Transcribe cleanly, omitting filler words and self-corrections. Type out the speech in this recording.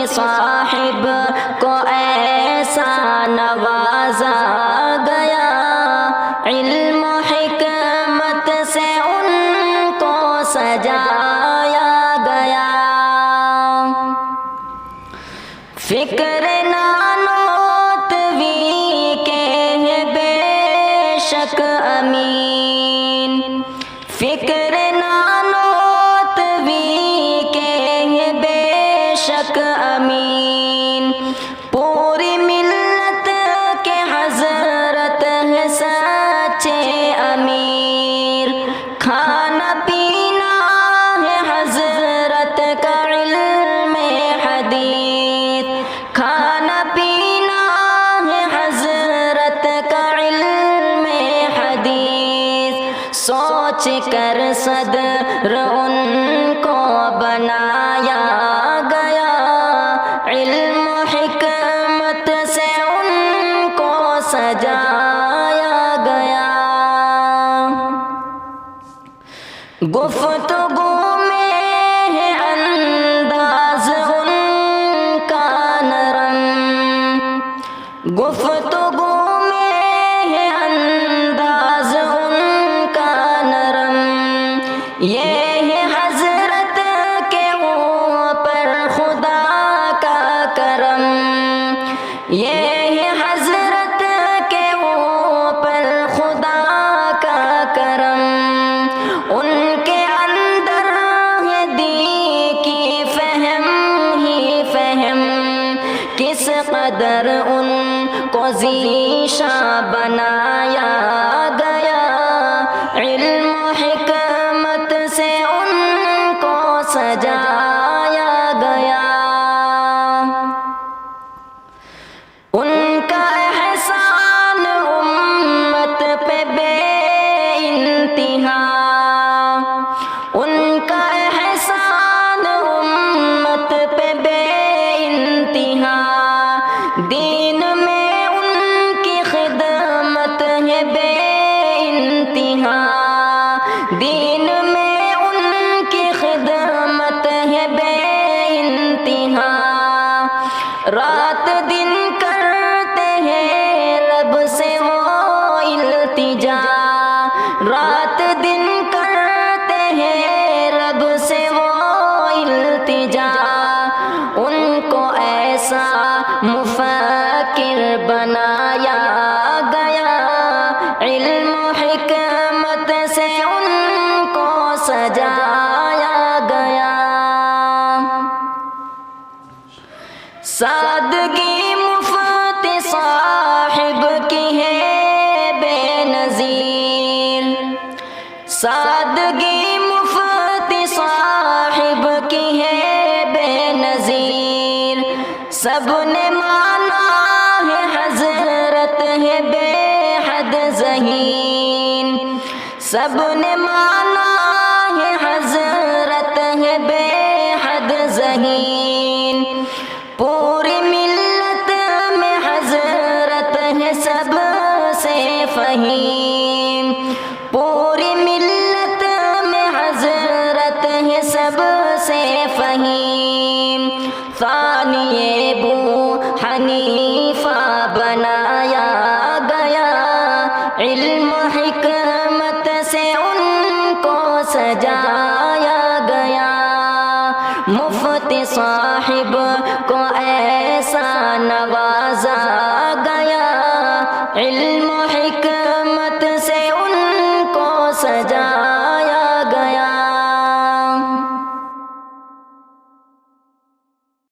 صاحب کو ایسا نوازا گیا، علم و حکمت سے ان کو سجایا گیا۔ فکر نانوتوی کے ہیں بے شک امین، فکر نانوتوی کے ہیں بے شک امین، پوری ملت کے حضرت ہے سچے امیر، کھانا پینا ہے حضرت کا علم حدیث، کھانا پینا ہے حضرت کا علم حدیث، سوچ کر صدر ان کو بنایا گیا، علم و حکمت سے ان کو سجایا گیا۔ گفتگو میں ہے انداز ان کا نرم، گفتگو میں ہے انداز ان کا نرم، یہ ہے حضرت کے اوپر خدا کا کرم، یہ ہے حضرت کے اوپر خدا کا کرم، ان کے اندر ہے دین کی فہم ہی فہم، کس قدر ان کو ذیشاں بنایا گیا، علم و حکمت سے ان کو سجایا گیا۔ ان کا احسان امت پہ بے انتہا، ان کا احسان امت پہ بے انتہا، دین میں ان کی خدمت ہے بے انتہا، دین میں ان کی خدمت ہے بے انتہا، رات دن کرتے ہیں رب سے وہ التجا، رات دن کرتے ہیں رب سے وہ التجا، ان کو ایسا مفکر بنایا گیا، علم و حکمت سے ان کو سجایا گیا۔ سادگی مفتی صاحب کی ہے بے نظیر، سادگی مفتی صاحب کی ہے بے نظیر، سب نے مانا ہے حضرت ہے بے حد ذہین، سب نے مانا ہے حضرت ہے بے حد ذہین، پوری ملت میں حضرت ہے سب سے فہیم، پوری ملت میں حضرت ہے سب سے فہیم، ثانی ابو حنیفہ بنایا گیا، علم و حکمت سے ان کو سجایا گیا، مفتی صاحب کو ایسا نوازا گیا، علم